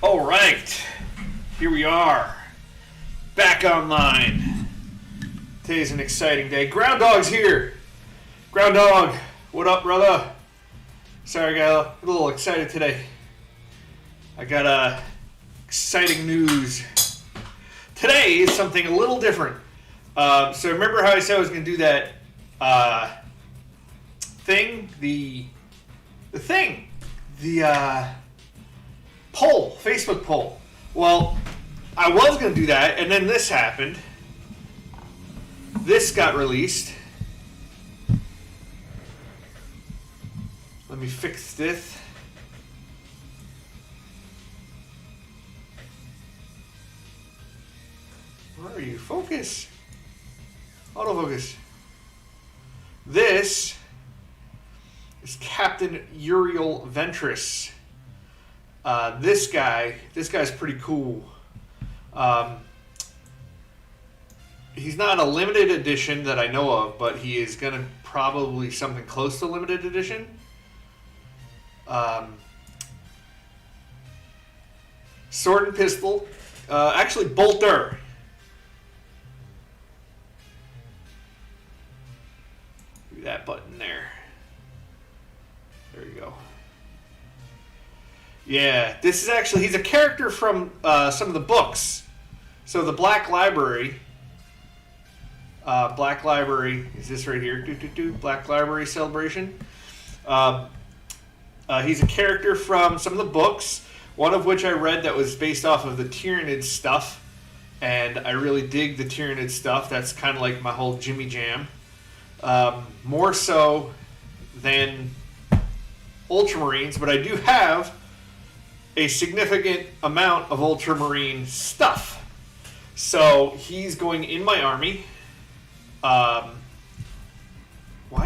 All right, here we are, back online. Today's an exciting day. Groundhog's here. Groundhog, what up, brother? Sorry, I got a little excited today. I got exciting news. Today is something a little different. So remember how I said I was going to do that thing, the poll, Facebook poll. Well, I was going to do that, and then this happened. This got released. Let me fix this. Where are you? Focus. Autofocus. This is Captain Uriel Ventress. This guy's pretty cool. He's not a limited edition that I know of, but he is going to probably something close to limited edition. Sword and pistol. Actually, bolter. Do that button there. There you go. Yeah, this is actually, he's a character from some of the books. So the Black Library is this right here. Black Library Celebration. He's a character from some of the books, one of which I read that was based off of the Tyrannid stuff, and I really dig the Tyrannid stuff. That's kind of like my whole Jimmy Jam. More so than Ultramarines, but I do have a significant amount of Ultramarine stuff. So he's going in my army. Why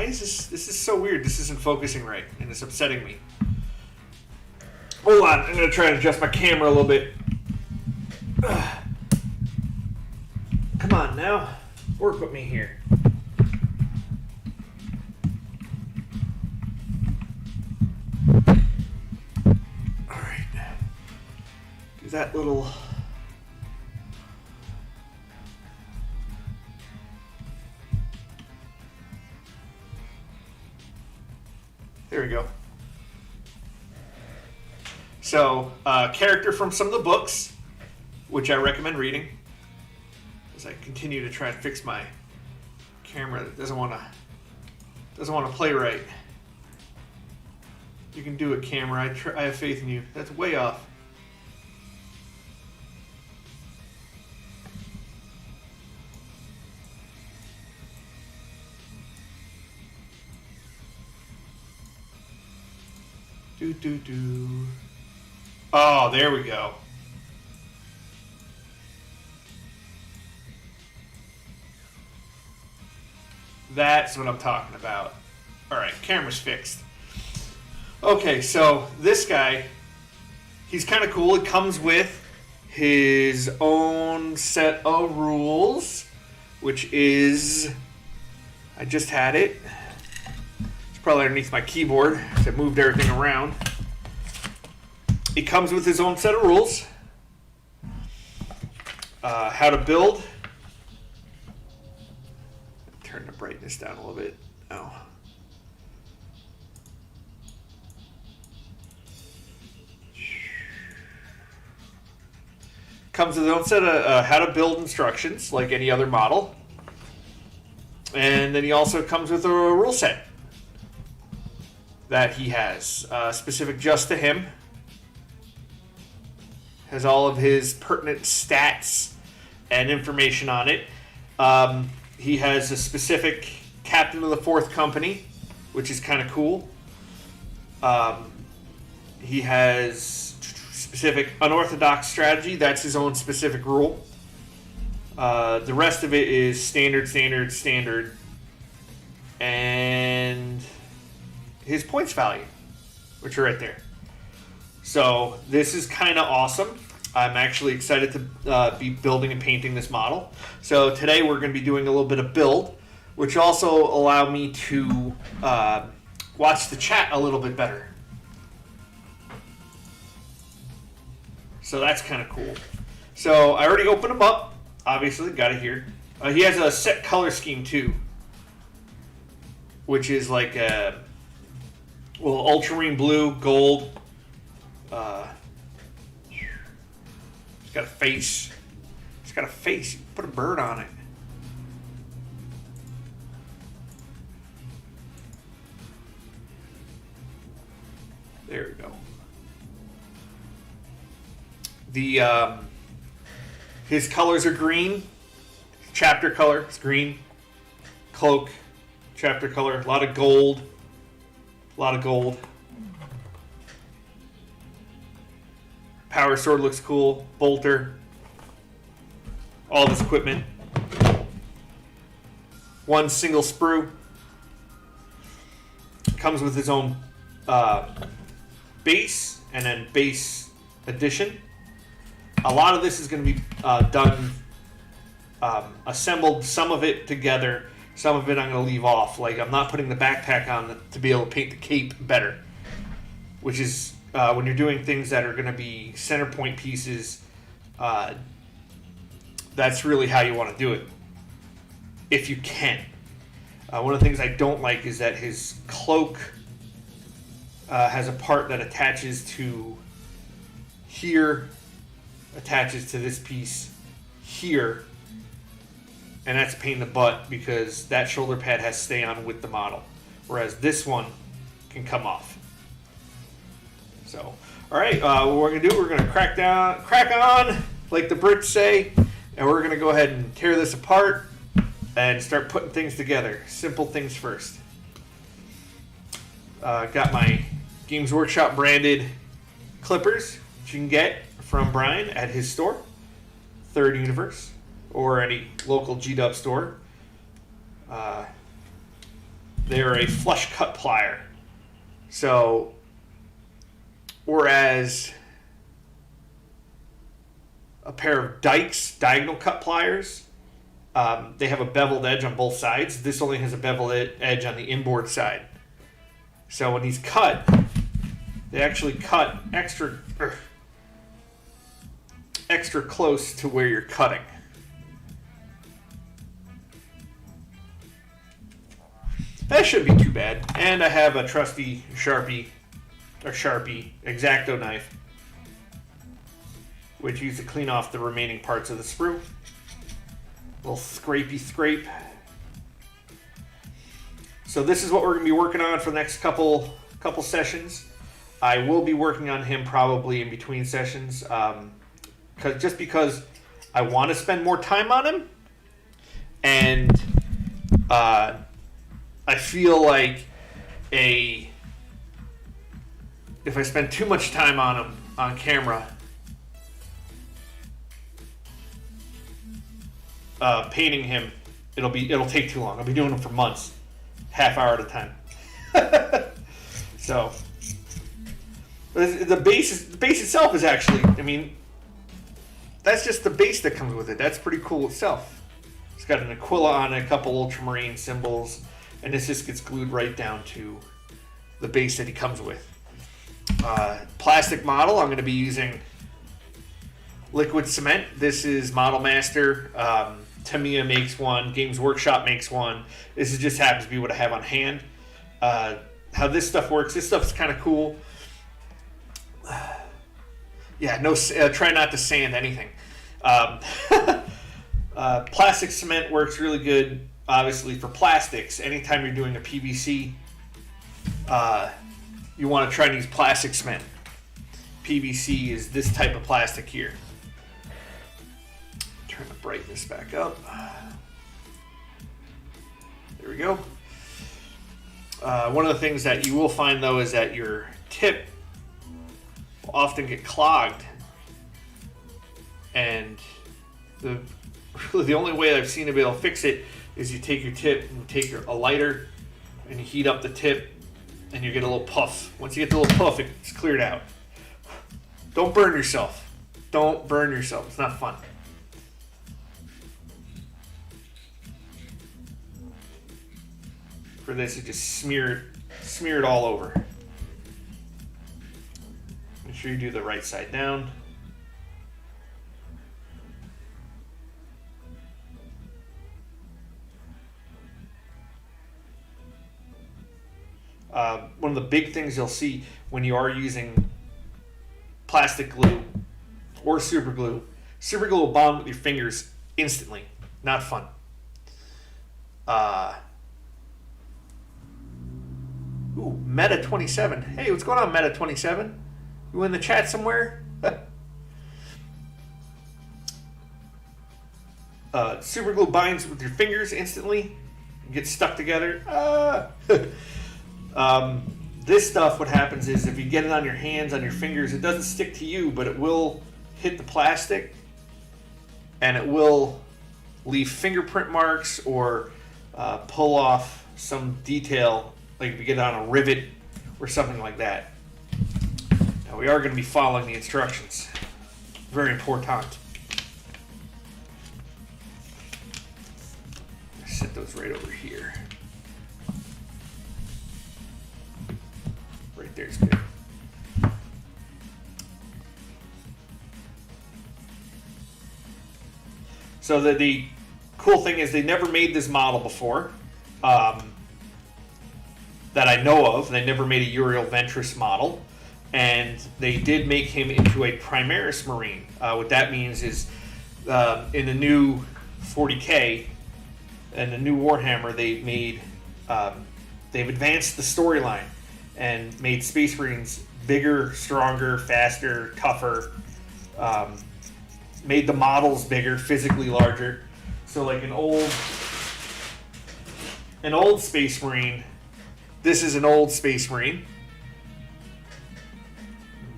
is this? This is so weird. This isn't focusing right, and it's upsetting me. Hold on, I'm going to try to adjust my camera a little bit. Come on now, work with me here. All right, do that little. There we go. So, character from some of the books, which I recommend reading, as I continue to try and fix my camera that doesn't want to play right. You can do it, camera. I have faith in you. That's way off. Do. Oh, there we go. That's what I'm talking about. All right, camera's fixed. Okay, so this guy, he's kind of cool. It comes with his own set of rules, which is, I just had it. Probably underneath my keyboard, because I moved everything around. It comes with his own set of rules. How to build. Turn the brightness down a little bit. Oh. Comes with his own set of how to build instructions, like any other model. And then he also comes with a rule set that he has, specific just to him. Has all of his pertinent stats and information on it. He has a specific captain of the 4th company, which is kind of cool. He has specific unorthodox strategy. That's his own specific rule. The rest of it is standard. And his points value, which are right there. So this is kind of awesome. I'm actually excited to be building and painting this model. So today we're going to be doing a little bit of build, which also allow me to watch the chat a little bit better. So that's kind of cool. So I already opened him up. Obviously, got it here. He has a set color scheme too, which is like a ultramarine blue, gold. It's got a face. It's got a face. You put a bird on it. There we go. The his colors are green. Chapter color is green. Cloak, chapter color. A lot of gold. A lot of gold. Power sword looks cool. Bolter. All of his equipment. One single sprue. Comes with his own base and then base addition. A lot of this is going to be done, assembled, some of it together, some of it I'm going to leave off. Like, I'm not putting the backpack on to be able to paint the cape better, which is when you're doing things that are going to be center point pieces, that's really how you want to do it, if you can. One of the things I don't like is that his cloak has a part that attaches to here, attaches to this piece here, and that's a pain in the butt because that shoulder pad has to stay on with the model, whereas this one can come off. So, all right, what we're gonna do, we're gonna crack on, like the Brits say, and we're gonna go ahead and tear this apart and start putting things together. Simple things first. Got my Games Workshop branded clippers, which you can get from Brian at his store, Third Universe, or any local G-Dub store. They're a flush cut plier. So, whereas a pair of Dykes diagonal cut pliers, they have a beveled edge on both sides. This only has a beveled edge on the inboard side. So when he's cut, they actually cut extra close to where you're cutting. That shouldn't be too bad. And I have a trusty Sharpie X-Acto knife, which you use to clean off the remaining parts of the sprue. A little scrapey scrape. So this is what we're going to be working on for the next couple sessions. I will be working on him probably in between sessions, because I want to spend more time on him, and I feel like if I spend too much time on him on camera, painting him, it'll take too long. I'll be doing him for months, half hour at a time. So the base itself is actually, I mean, that's just the base that comes with it. That's pretty cool itself. It's got an Aquila on it, a couple ultramarine symbols, and this just gets glued right down to the base that he comes with. Plastic model, I'm going to be using liquid cement. This is Model Master. Tamiya makes one. Games Workshop makes one. This just happens to be what I have on hand. How this stuff works, this stuff's kind of cool. Yeah, try not to sand anything. Plastic cement works really good, obviously, for plastics. Anytime you're doing a PVC, you want to try to use plastic cement. PVC is this type of plastic here. Turn the brightness back up. There we go. One of the things that you will find, though, is that your tip will often get clogged. And the only way I've seen to be able to fix it is you take your tip and you take a lighter and you heat up the tip and you get a little puff. Once you get the little puff, it's cleared out. Don't burn yourself. Don't burn yourself. It's not fun. For this, you just smear it all over. Make sure you do the right side down. One of the big things you'll see when you are using plastic glue or super glue will bond with your fingers instantly. Not fun. Meta 27. Hey, what's going on, Meta 27? You in the chat somewhere? Super glue binds with your fingers instantly. You get stuck together. This stuff, what happens is if you get it on your hands, on your fingers, it doesn't stick to you, but it will hit the plastic and it will leave fingerprint marks or pull off some detail, like if you get it on a rivet or something like that. Now we are going to be following the instructions. Very important. Set those right over here. Right there's good. So the cool thing is they never made this model before that I know of. They never made a Uriel Ventress model, and they did make him into a Primaris Marine. What that means is in the new 40K and the new Warhammer, they've advanced the storyline and made Space Marines bigger, stronger, faster, tougher. Made the models bigger, physically larger. So like an old Space Marine, this is an old Space Marine.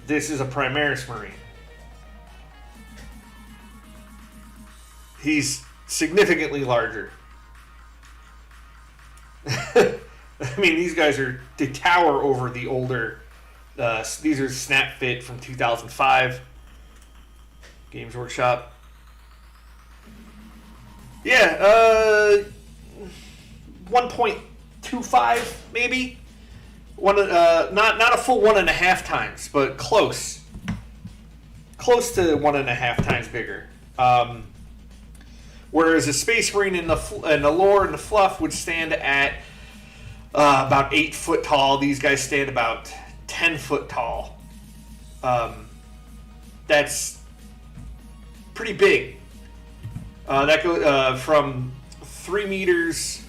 This is a Primaris Marine. He's significantly larger. I mean, these guys they tower over the older. These are Snap Fit from 2005. Games Workshop. Yeah, 1.25 maybe. Not a full 1.5 times, but close. Close to 1.5 times bigger. Whereas a Space Marine in the lore and the fluff would stand at about 8 foot tall. These guys stand about 10 foot tall. That's pretty big. That goes from 3 meters,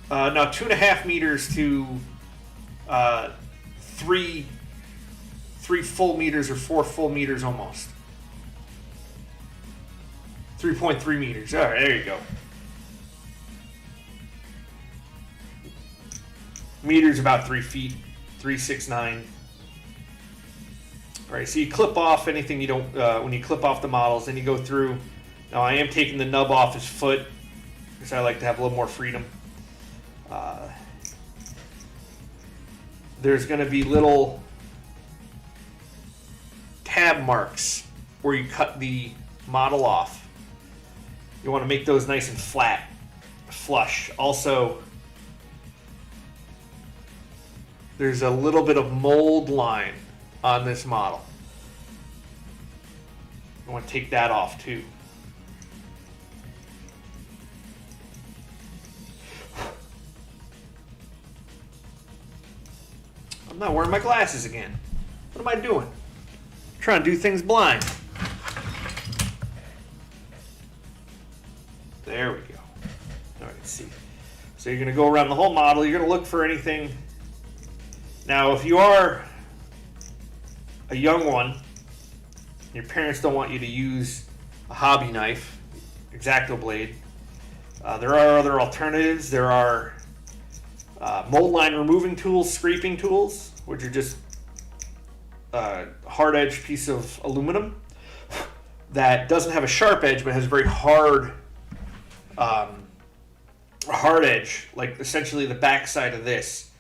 2.5 meters to 3 full meters or 4 full meters almost. 3.3 meters. All right, there you go. Meters about 3 feet, 369. All right, so you clip off anything you don't, when you clip off the models, then you go through. Now I am taking the nub off his foot because I like to have a little more freedom. There's going to be little tab marks where you cut the model off. You want to make those nice and flat, flush. Also, there's a little bit of mold line on this model. I want to take that off too. I'm not wearing my glasses again. What am I doing? I'm trying to do things blind. There we go. All right, let's see. So you're going to go around the whole model. You're going to look for anything. Now, if you are a young one, your parents don't want you to use a hobby knife, X-Acto blade. There are other alternatives. There are mold line removing tools, scraping tools, which are just a hard edge piece of aluminum that doesn't have a sharp edge but has a very hard edge, like essentially the back side of this.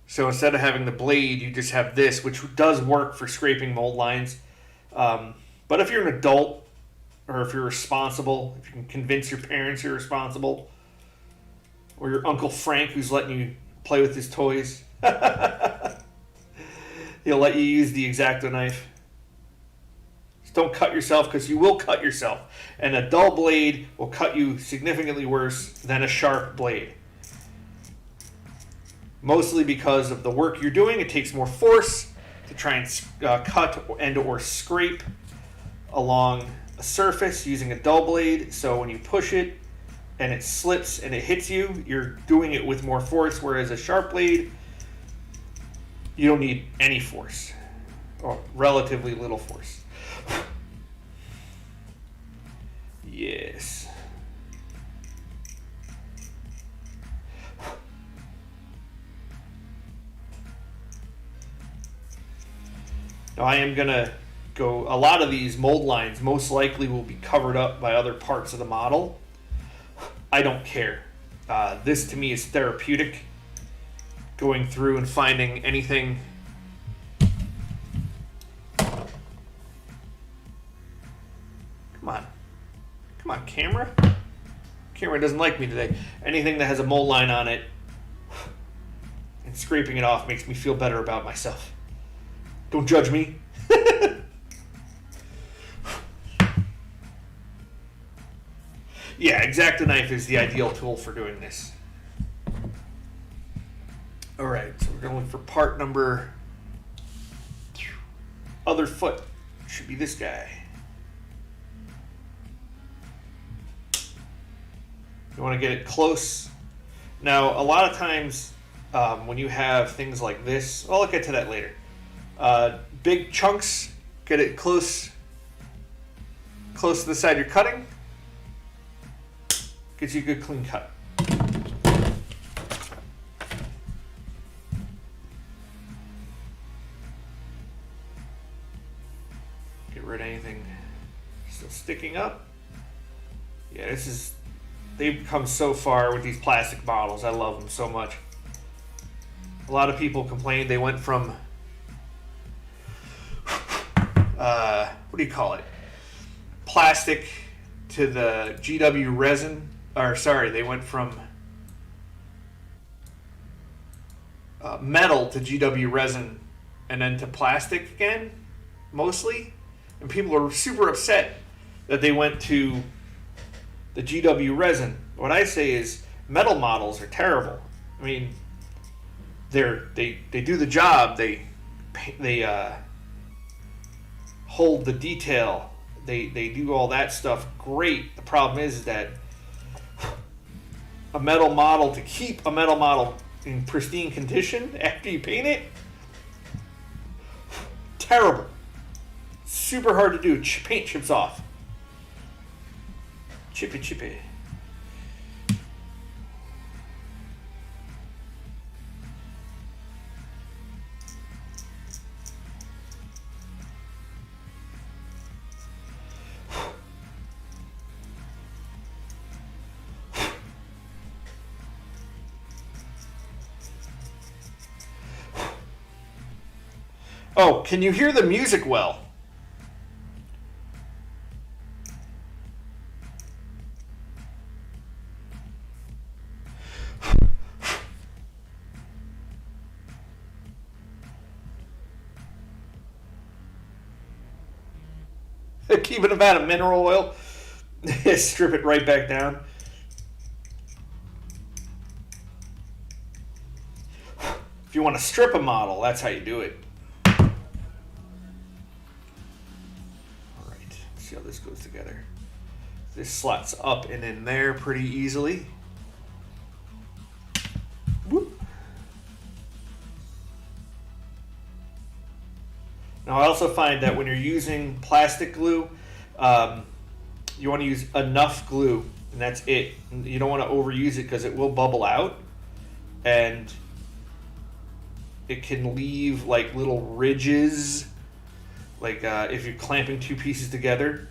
So instead of having the blade, you just have this, which does work for scraping mold lines. But if you're an adult, or if you're responsible, if you can convince your parents you're responsible, or your Uncle Frank who's letting you play with his toys, he'll let you use the X-Acto knife. Just don't cut yourself, because you will cut yourself. And a dull blade will cut you significantly worse than a sharp blade. mostly because of the work you're doing. It takes more force to try and cut and or scrape along a surface using a dull blade. So when you push it and it slips and it hits you, you're doing it with more force, whereas a sharp blade, you don't need any force, or relatively little force. Yes. Now I am gonna go, a lot of these mold lines most likely will be covered up by other parts of the model. I don't care. This to me is therapeutic. Going through and finding anything. Come on. Come on, camera. Camera doesn't like me today. Anything that has a mold line on it and scraping it off makes me feel better about myself. Don't judge me. Yeah, X-Acto knife is the ideal tool for doing this. Alright, so we're going to look for part number... other foot. Should be this guy. You want to get it close. Now, a lot of times when you have things like this, I'll get to that later. Big chunks, get it close to the side you're cutting. Gives you a good clean cut. Get rid of anything still sticking up. Yeah, they've come so far with these plastic models. I love them so much. A lot of people complained they went from what do you call it? Plastic to the GW resin. Or sorry, they went from metal to GW resin and then to plastic again, mostly. And people are super upset that they went to the GW resin. What I say is metal models are terrible. I mean, they do the job. They hold the detail. They do all that stuff great. The problem is that a metal model, to keep a metal model in pristine condition after you paint it, terrible. Super hard to do. Paint chips off. Chippy. Oh, can you hear the music well? Keeping them out of mineral oil. Strip it right back down. If you want to strip a model, that's how you do it. See how this goes together. This slots up and in there pretty easily. Whoop. Now I also find that when you're using plastic glue, you want to use enough glue, and that's it. You don't want to overuse it because it will bubble out, and it can leave like little ridges. Like if you're clamping two pieces together,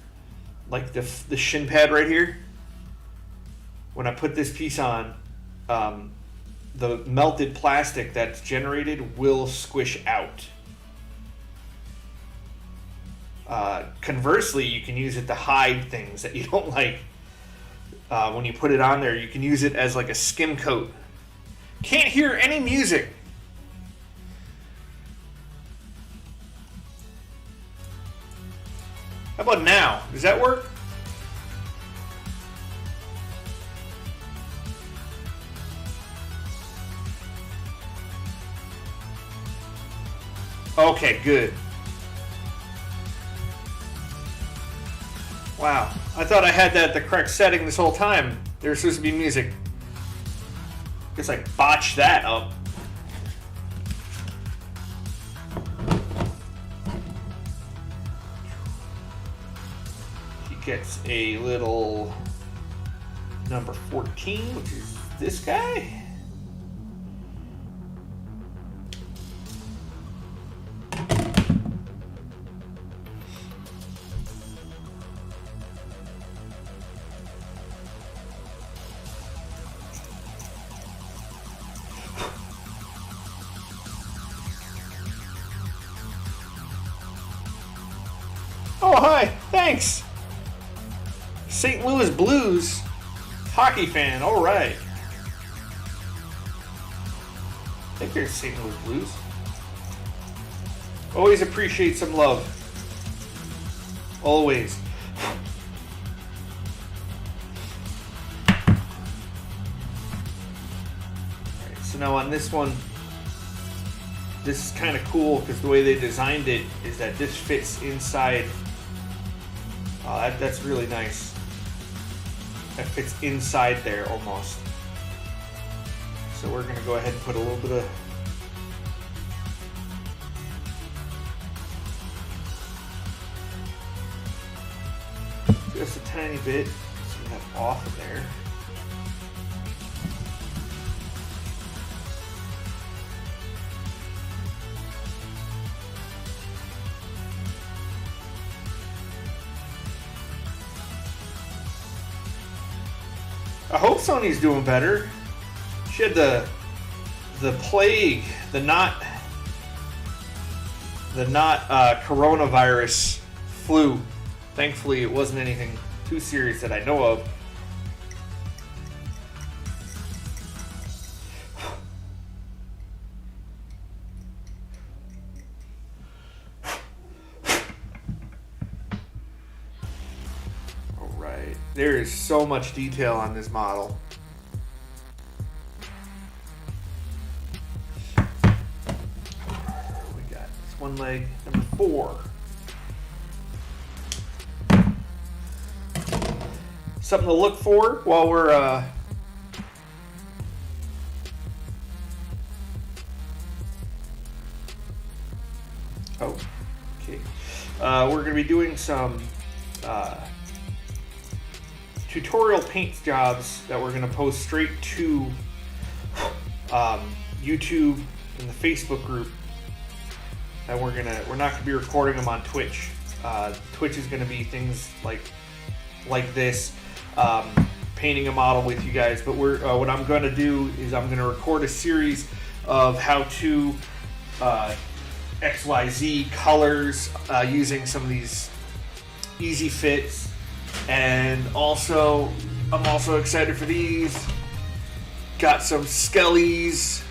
like the shin pad right here. When I put this piece on, the melted plastic that's generated will squish out. Conversely, you can use it to hide things that you don't like. When you put it on there, you can use it as like a skim coat. Can't hear any music. How about now? Does that work? Okay, good. Wow, I thought I had that at the correct setting this whole time. There was supposed to be music. Guess I botched that up. He gets a little number 14, which is this guy. Oh, hi. Thanks. St. Louis Blues hockey fan. All right. I think there's St. Louis Blues. Always appreciate some love. Always. Alright, so now on this one, this is kind of cool because the way they designed it is that this fits inside. That's really nice. That fits inside there almost. So we're going to go ahead and put a little bit of just a tiny bit, some of that off of there. I hope Sony's doing better. She had the plague, the not coronavirus flu. Thankfully, it wasn't anything too serious that I know of. There is so much detail on this model. We got this one leg, number 4. Something to look for while we're we're going to be doing some tutorial paint jobs that we're going to post straight to YouTube and the Facebook group. And we're not going to be recording them on Twitch. Twitch is going to be things like this, painting a model with you guys. But what I'm going to do is I'm going to record a series of how to XYZ colors using some of these easy fits. And also, I'm also excited for these. Got some skellies,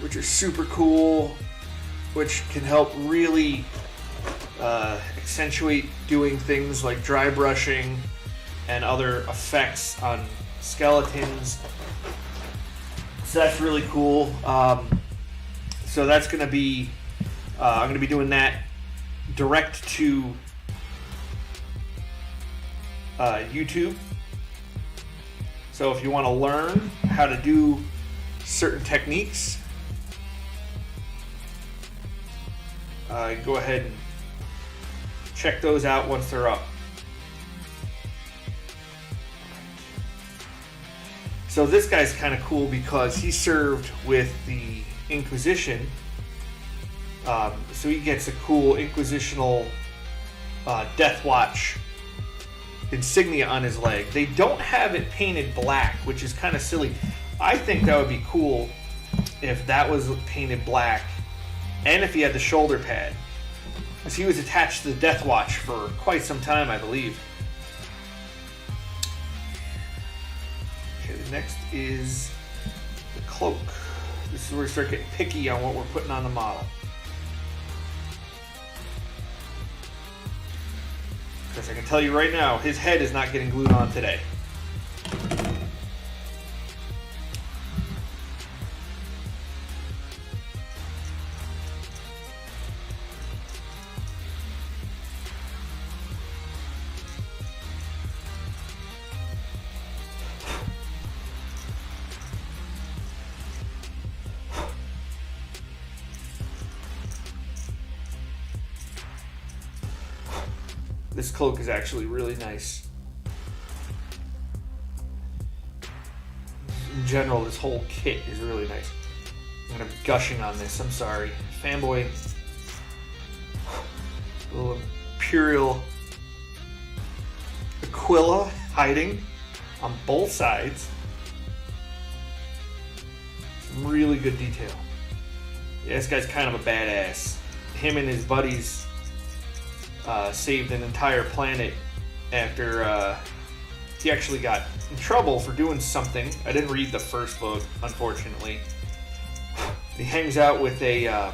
which are super cool, which can help really accentuate doing things like dry brushing and other effects on skeletons. So that's really cool. So that's going to be, I'm going to be doing that direct to YouTube. So if you want to learn how to do certain techniques, go ahead and check those out once they're up. So this guy's kind of cool because he served with the Inquisition, so he gets a cool Inquisitional Death Watch insignia on his leg. They don't have it painted black, which is kind of silly. I think that would be cool if that was painted black and if he had the shoulder pad, because he was attached to the Death Watch for quite some time, I believe. Okay, the next is the Cloak. This is where we start getting picky on what we're putting on the model. Because I can tell you right now, his head is not getting glued on today. This cloak is actually really nice. In general, this whole kit is really nice. I'm gonna be gushing on this, I'm sorry. Fanboy. Little Imperial Aquila hiding on both sides. Some really good detail. Yeah, this guy's kind of a badass. Him and his buddies saved an entire planet after he actually got in trouble for doing something. I didn't read the first book, unfortunately. He hangs out with the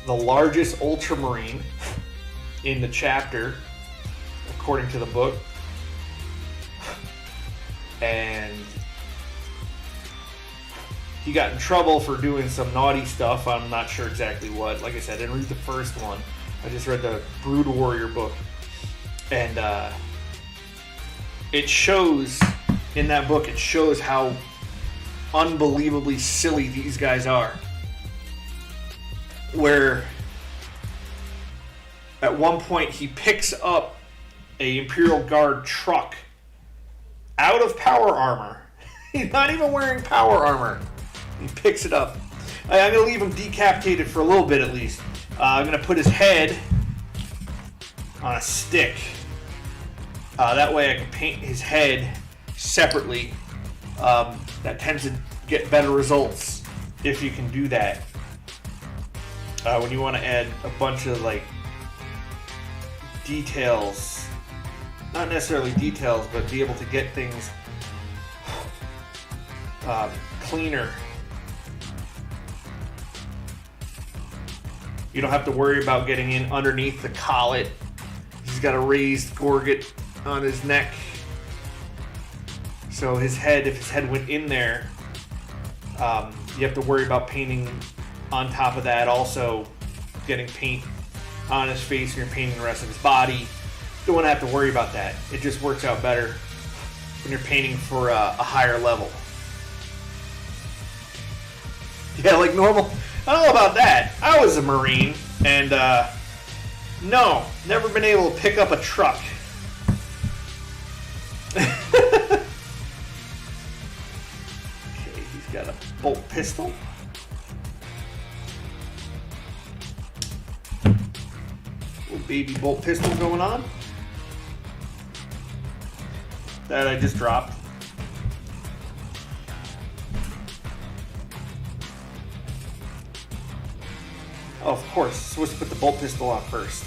largest Ultramarine in the chapter, according to the book. And he got in trouble for doing some naughty stuff. I'm not sure exactly what. Like I said, I didn't read the first one. I just read the Brood Warrior book. And it shows, in that book, it shows how unbelievably silly these guys are. Where at one point he picks up a Imperial Guard truck out of power armor. He's not even wearing power armor. He picks it up. I'm going to leave him decapitated for a little bit at least. I'm going to put his head on a stick. That way I can paint his head separately. That tends to get better results if you can do that. When you want to add a bunch of like details, not necessarily details, but be able to get things cleaner. You don't have to worry about getting in underneath the collet. He's got a raised gorget on his neck. So his head, if his head went in there, you have to worry about painting on top of that. Also, getting paint on his face when you're painting the rest of his body. Don't want to have to worry about that. It just works out better when you're painting for a higher level. Yeah, like normal. I don't know about that. I was a Marine, and no, never been able to pick up a truck. Okay, he's got a bolt pistol. Little baby bolt pistol going on. That I just dropped. Oh, of course, supposed to put the bolt pistol on first.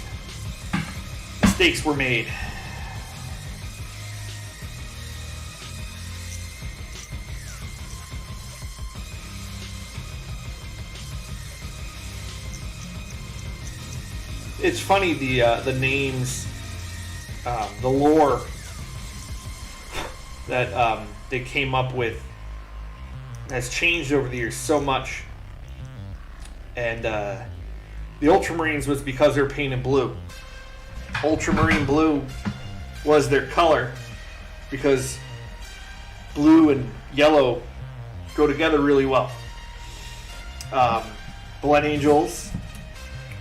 Mistakes were made. It's funny the names, the lore that they came up with has changed over the years so much, and the Ultramarines was because they were painted blue. Ultramarine blue was their color because blue and yellow go together really well. Blood Angels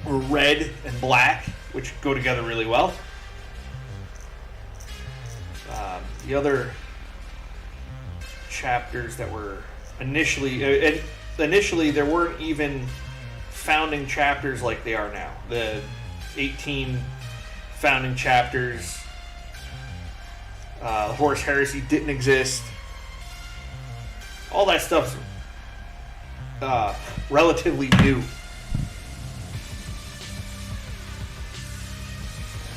were red and black, which go together really well. The other chapters that were initially there weren't even founding chapters like they are now. The 18 founding chapters, Horus Heresy didn't exist. All that stuff's relatively new.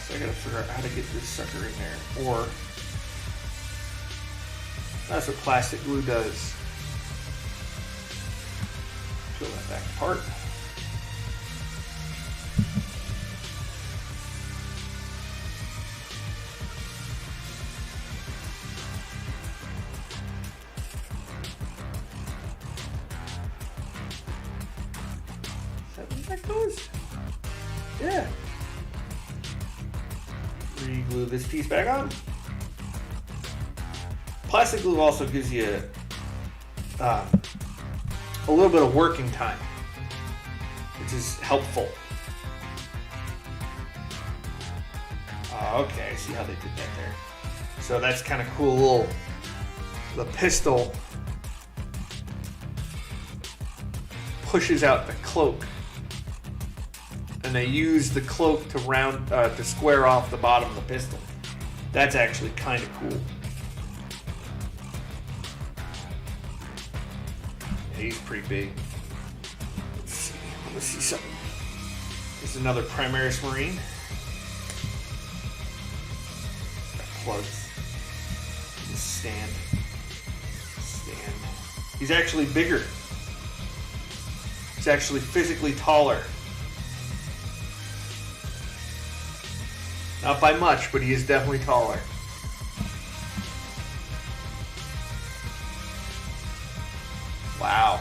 So I gotta figure out how to get this sucker in there. Or that's what plastic glue does. Peel that back apart. That goes. Yeah. Re-glue this piece back on. Plastic glue also gives you a little bit of working time, which is helpful. Okay, I see how they did that there. So that's kind of cool. The pistol pushes out the cloak, and they use the cloak to square off the bottom of the pistol. That's actually kind of cool. Yeah, he's pretty big. Let's see something. There's another Primaris Marine. Plugs. Stand. He's actually bigger. He's actually physically taller. Not by much, but he is definitely taller. Wow.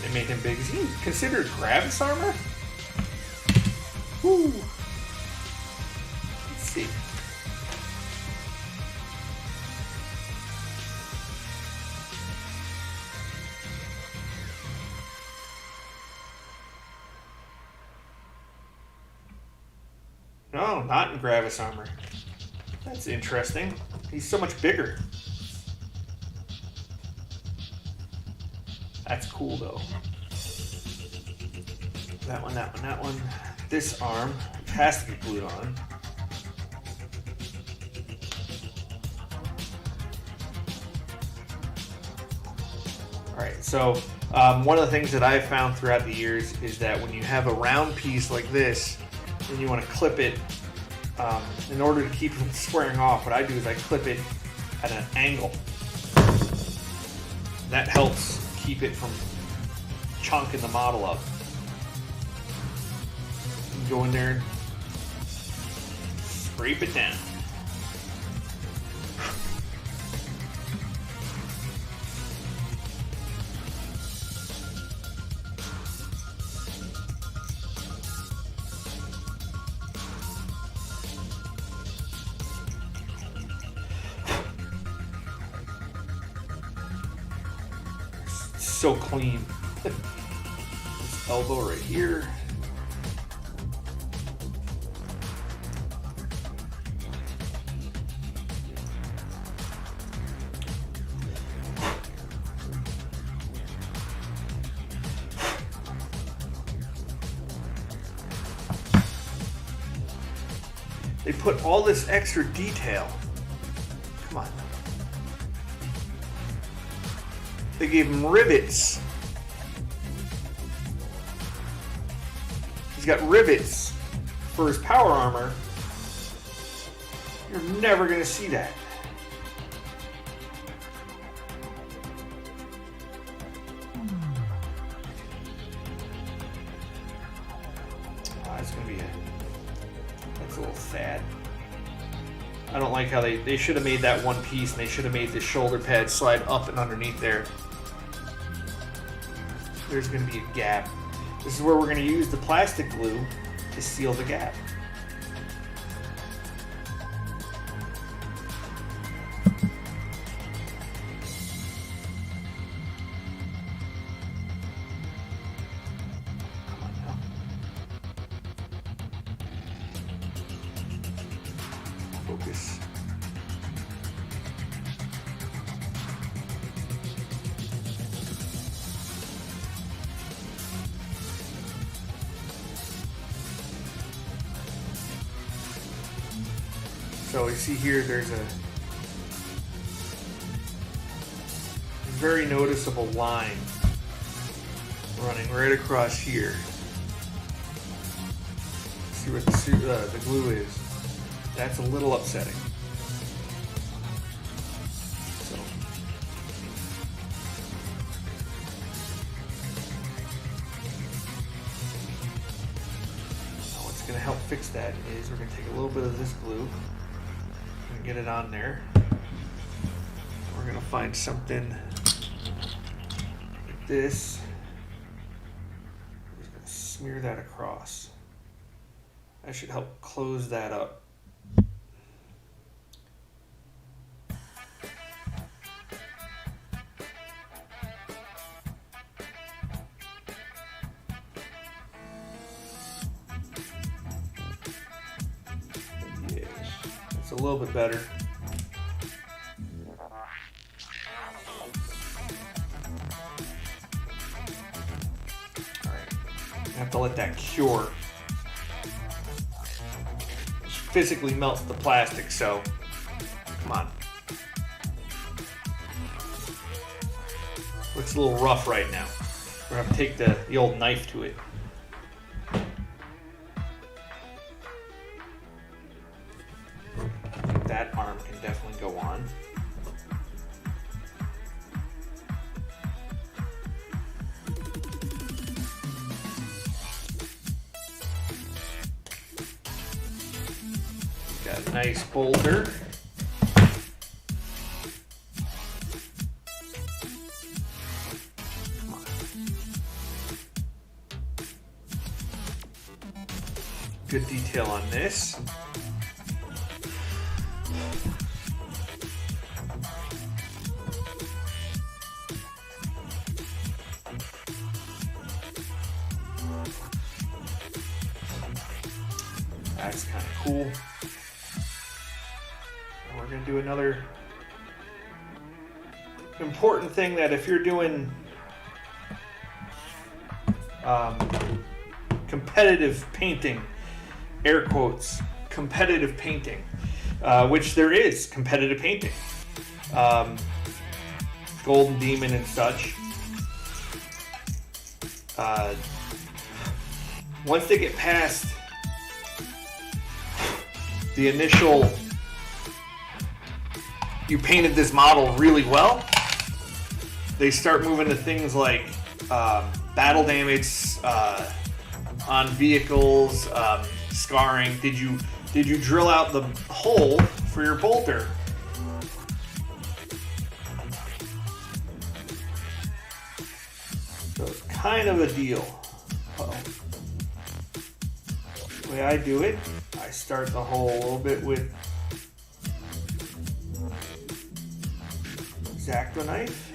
They made him big. Is he considered Gravis armor? Woo. Let's see. No, not in Gravis armor. That's interesting. He's so much bigger. That's cool though. That one, that one, that one. This arm has to be glued on. Alright, so one of the things that I've found throughout the years is that when you have a round piece like this, and you want to clip it, in order to keep it from squaring off, what I do is I clip it at an angle. That helps keep it from chunking the model up. You can go in there and scrape it down. So clean. This elbow right here. They put all this extra detail. Come on. They gave him rivets. He's got rivets for his power armor. You're never going to see that. That's going to be that's a little sad. I don't like how they should have made that one piece, and they should have made the shoulder pad slide up and underneath there. There's going to be a gap. This is where we're going to use the plastic glue to seal the gap. Come on now. Focus. So you see here, there's a very noticeable line running right across here. See what the glue is. That's a little upsetting. So what's going to help fix that is we're going to take a little bit of this glue. Get it on there. We're going to find something like this. We're just going to smear that across. That should help close that up. Yeah. a little bit better. Alright, I have to let that cure. It physically melts the plastic, so come on. Looks a little rough right now. We're gonna have to take the old knife to it. That arm can definitely go on. Got a nice boulder. Good detail on this. That's kind of cool. And we're going to do another important thing that if you're doing competitive painting, air quotes, competitive painting, which there is competitive painting, Golden Demon and such. Once they get past the initial, you painted this model really well, they start moving to things like battle damage on vehicles, scarring. Did you drill out the hole for your bolter? So it's kind of a deal. Uh-oh. The way I do it, I start the hole a little bit with X-Acto knife.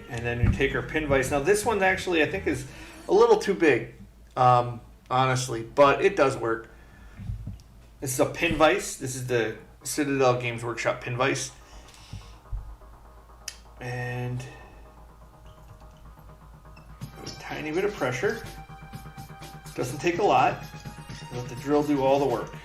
And then you take our pin vise. Now this one actually I think is a little too big, honestly, but it does work. This is a pin vise. This is the Citadel Games Workshop pin vise. And a tiny bit of pressure. Doesn't take a lot. Let the drill do all the work.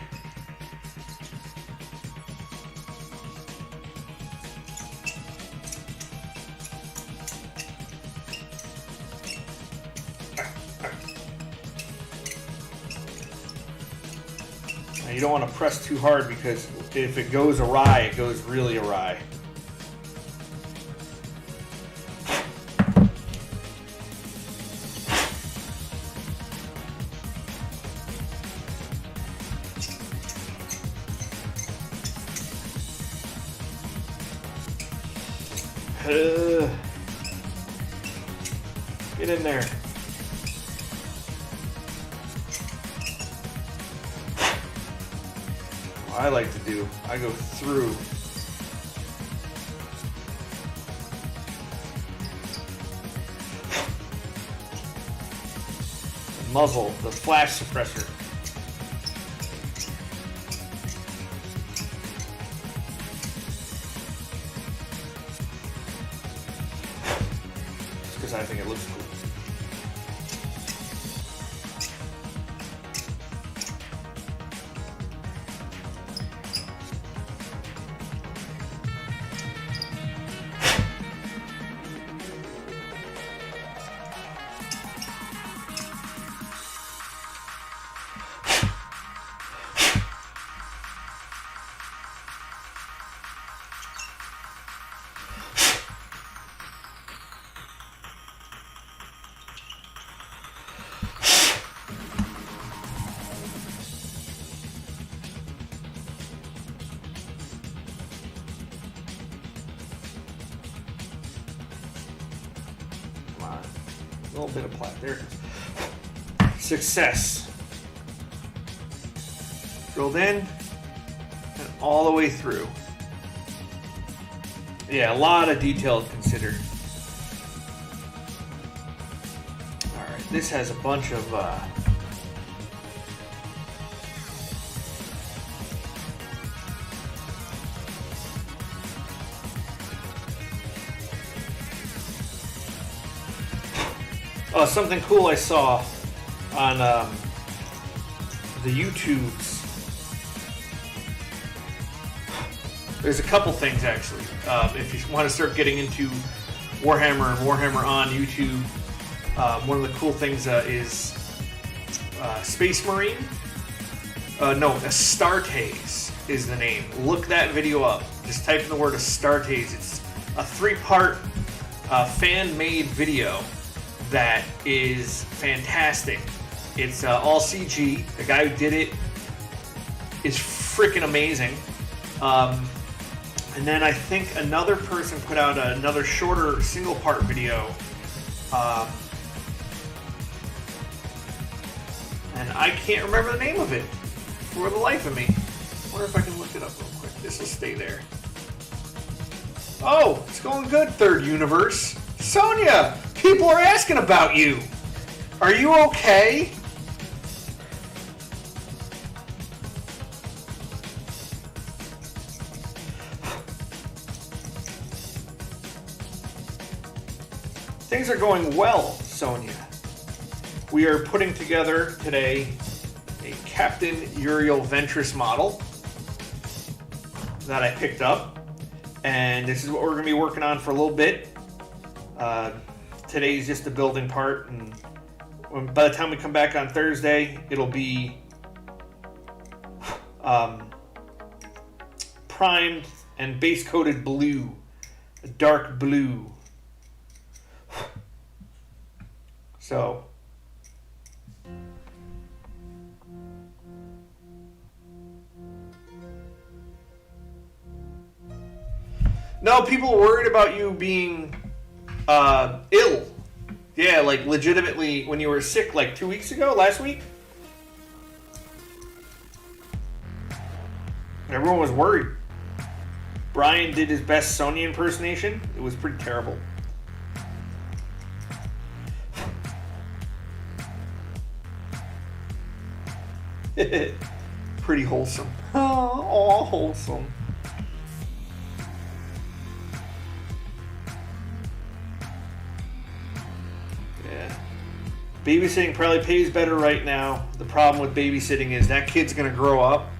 Now you don't want to press too hard because if it goes awry, it goes really awry. Get in there. What I like to do, I go through. The muzzle, the flash suppressor. Because I think it looks cool. A little bit of plat there. Success. drilled in and all the way through. Yeah, a lot of detail to consider. Alright, this has a bunch of something cool I saw on the YouTubes. There's a couple things actually. If you want to start getting into Warhammer and Warhammer on YouTube, one of the cool things is Space Marine. No, Astartes is the name. Look that video up. Just type in the word Astartes. It's a 3-part fan-made video that is fantastic. It's all CG. The guy who did it is freaking amazing. And then I think another person put out another shorter single-part video. And I can't remember the name of it for the life of me. I wonder if I can look it up real quick. This will stay there. Oh, it's going good, Third Universe. Sonia, people are asking about you. Are you okay? Things are going well, Sonia. We are putting together today a Captain Uriel Ventress model that I picked up, and this is what we're going to be working on for a little bit. Today's just the building part, and by the time we come back on Thursday, it'll be primed and base coated blue, a dark blue. So no, people are worried about you being ill. Yeah, like legitimately when you were sick like 2 weeks ago, last week. Everyone was worried. Brian did his best Sonya impersonation. It was pretty terrible. Pretty wholesome. Oh, wholesome. Yeah. Babysitting probably pays better right now. The problem with babysitting is that kid's going to grow up,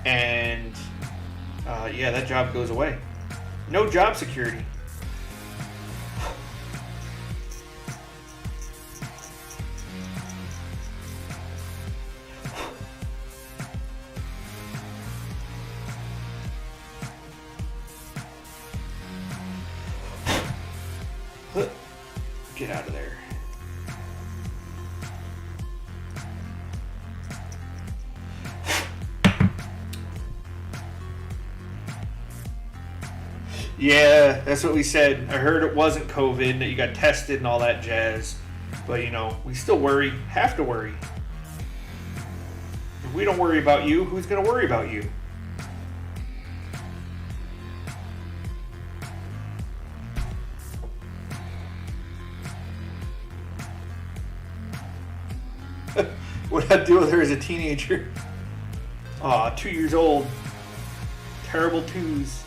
and yeah, that job goes away. No job security. Get out of there. Yeah, that's what we said. I heard it wasn't COVID, that you got tested and all that jazz. But, you know, we still worry, have to worry. If we don't worry about you, who's going to worry about you? What did I do with her as a teenager? Aw, 2 years old. Terrible twos.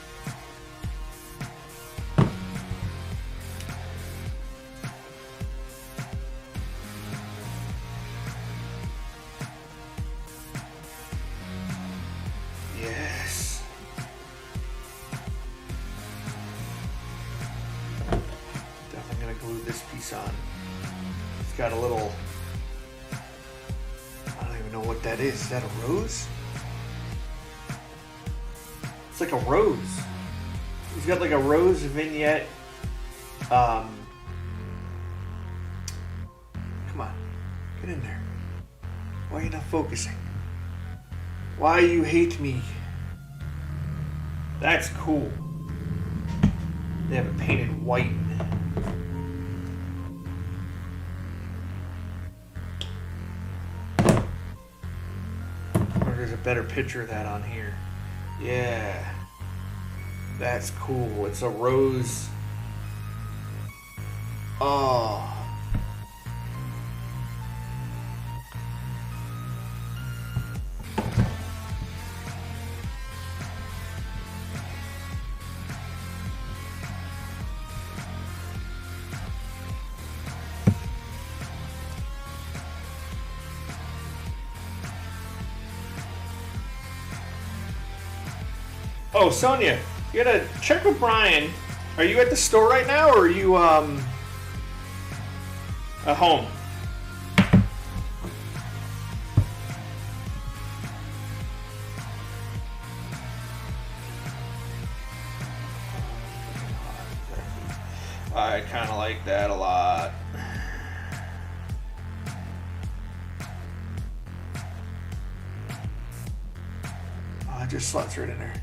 Yes. Definitely gonna glue this piece on. It's got a little... know what that is. Is that a rose? It's like a rose. He's got like a rose vignette. Come on. Get in there. Why are you not focusing? Why you hate me? That's cool. They have it painted white. there's a better picture of that on here. Yeah. That's cool. It's a rose. Oh. Oh, Sonia, you gotta check with Brian. Are you at the store right now, or are you at home? I kind of like that a lot. Oh, it just slots right in there.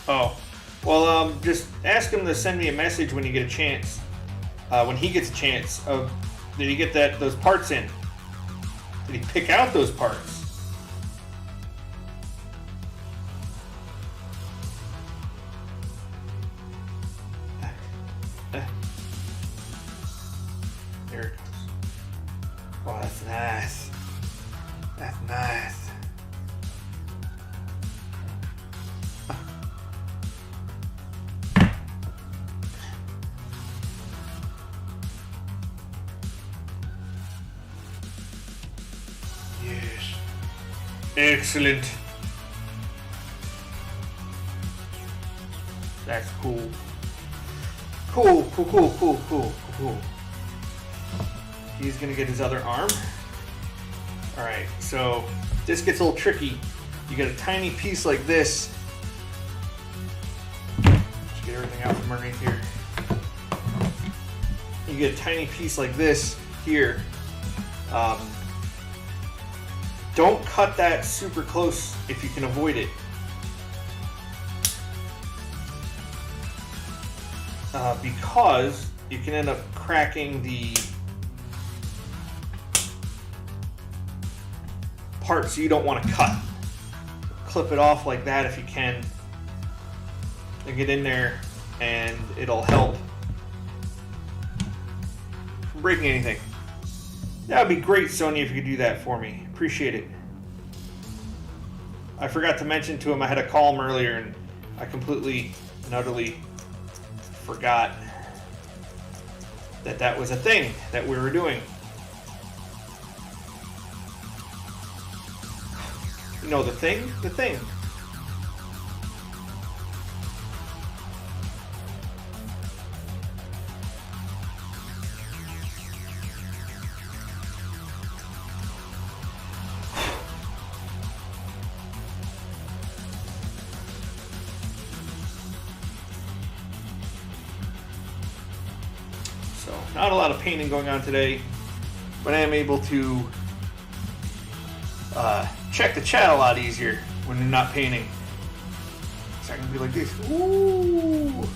Oh, well, just ask him to send me a message when you get a chance. When he gets a chance. Did he get those parts in? Did he pick out those parts? There it goes. Oh, that's nice. That's nice. Excellent. That's cool. Cool. He's gonna get his other arm. Alright, so this gets a little tricky. You get a tiny piece like this. Just get everything out from underneath here. You get a tiny piece like this here. Don't cut that super close if you can avoid it. Because you can end up cracking the parts you don't want to cut. Clip it off like that if you can. And get in there and it'll help from breaking anything. That would be great, Sonia, if you could do that for me. Appreciate it. I forgot to mention to him I had to call him earlier, and I completely and utterly forgot that was a thing that we were doing. You know, the thing? The thing. Not a lot of painting going on today, but I am able to check the chat a lot easier when you're not painting. So I can be like this. Ooh.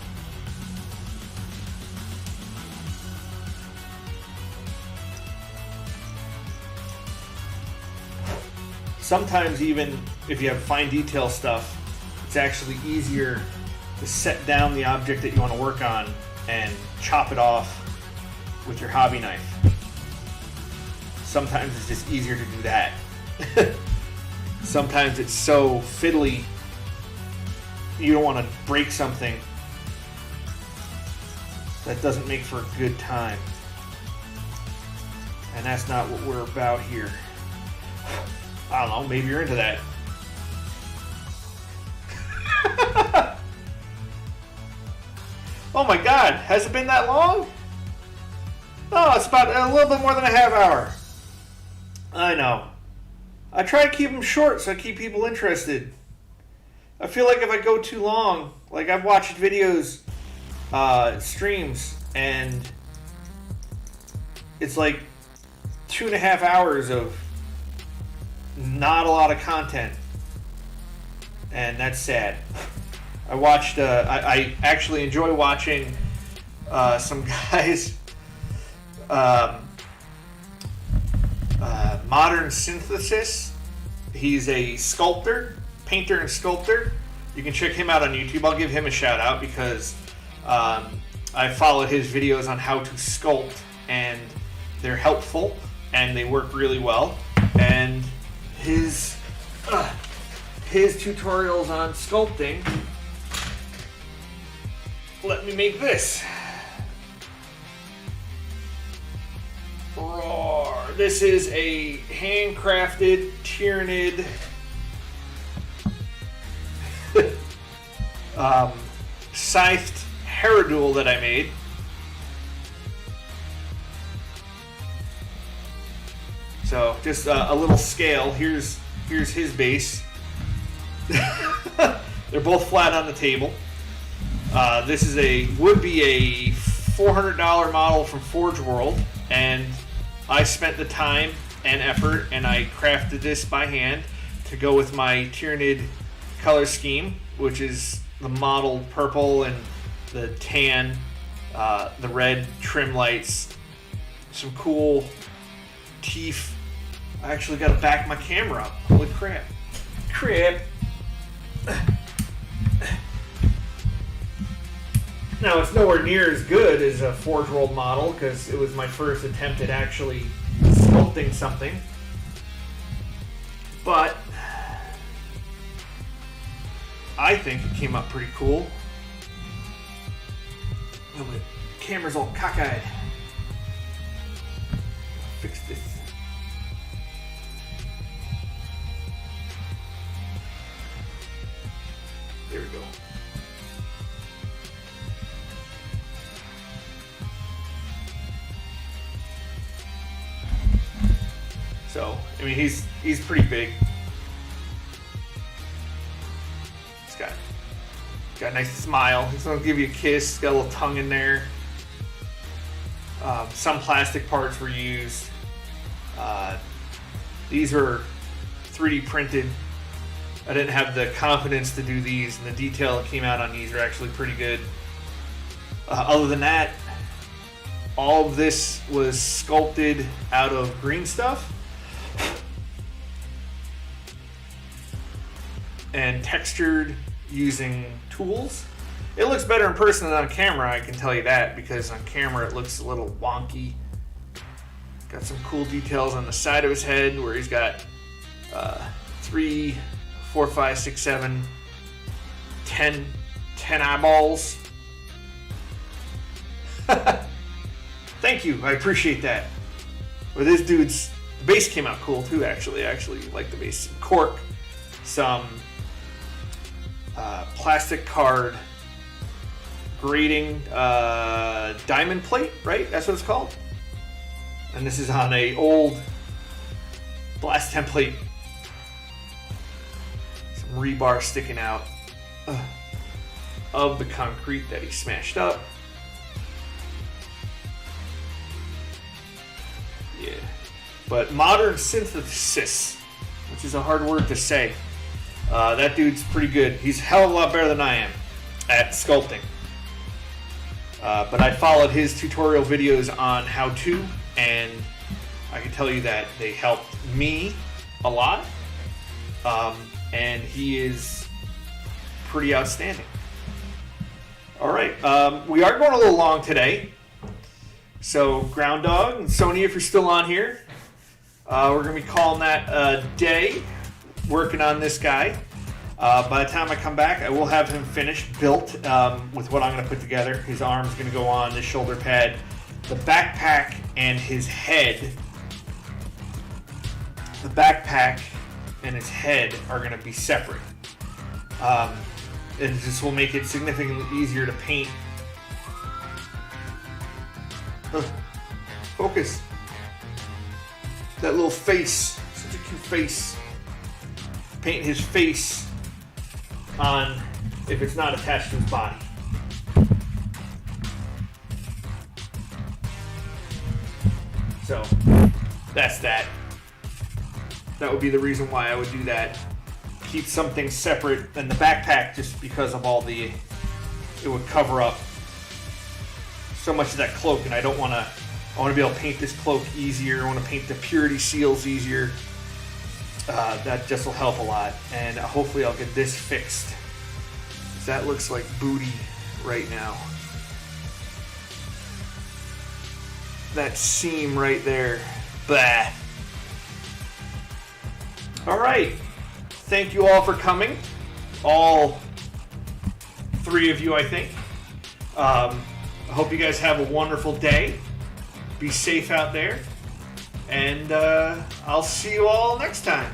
Sometimes even if you have fine detail stuff, it's actually easier to set down the object that you want to work on and chop it off with your hobby knife. Sometimes it's just easier to do that. Sometimes it's so fiddly, you don't want to break something. That doesn't make for a good time. And that's not what we're about here. I don't know, maybe you're into that. Oh my God, has it been that long? Oh, it's about a little bit more than a half hour. I know. I try to keep them short so I keep people interested. I feel like if I go too long, like I've watched videos, streams, and it's like 2.5 hours of not a lot of content, and that's sad. I watched. I actually enjoy watching some guys. Modern Synthesis. He's a sculptor, painter, and sculptor. You can check him out on YouTube. I'll give him a shout out because I followed his videos on how to sculpt, and they're helpful and they work really well. And his tutorials on sculpting let me make this. Roar. This is a handcrafted Tyranid scythed Herodule that I made. So just a little scale. Here's his base. They're both flat on the table. This is would be a $400 model from Forge World, and I spent the time and effort, and I crafted this by hand to go with my Tyranid color scheme, which is the mottled purple and the tan, the red trim lights, some cool teeth. I actually got to back my camera up. Holy crap. Now, it's nowhere near as good as a Forge World model because it was my first attempt at actually sculpting something. But I think it came up pretty cool. Oh, my camera's all cockeyed. Fix this. There we go. So, I mean, he's pretty big. He's got a nice smile. He's gonna give you a kiss. Got a little tongue in there. Some plastic parts were used. These are 3D printed. I didn't have the confidence to do these, and the detail that came out on these are actually pretty good. Other than that, all of this was sculpted out of green stuff and textured using tools. It looks better in person than on camera, I can tell you that, because on camera it looks a little wonky. Got some cool details on the side of his head where he's got 3, 4, 5, 6, 7, 10 eyeballs. Thank you, I appreciate that. But this dude's base came out cool too, actually. I actually like the base. Some cork, some plastic card grating diamond plate, right? That's what it's called. And this is on a old blast template. Some rebar sticking out of the concrete that he smashed up. Yeah. But modern synthesis, which is a hard word to say. That dude's pretty good. He's a hell of a lot better than I am at sculpting. But I followed his tutorial videos on how to, and I can tell you that they helped me a lot. And he is pretty outstanding. All right, we are going a little long today. So Ground Dog and Sony, if you're still on here, we're going to be calling that a day, working on this guy. By the time I come back, I will have him finished, built with what I'm going to put together. His arm's going to go on, the shoulder pad, the backpack, and his head. The backpack and his head are going to be separate. And this will make it significantly easier to paint. Focus. That little face. Such a cute face. Paint his face on if it's not attached to his body. So, that's that. That would be the reason why I would do that. Keep something separate than the backpack, just because of all the... It would cover up so much of that cloak, and I don't want to... I want to be able to paint this cloak easier. I want to paint the purity seals easier. That just will help a lot. And hopefully I'll get this fixed. That looks like booty right now. That seam right there. Bah. Alright. Thank you all for coming. All 3 of you, I think. I hope you guys have a wonderful day. Be safe out there. And I'll see you all next time.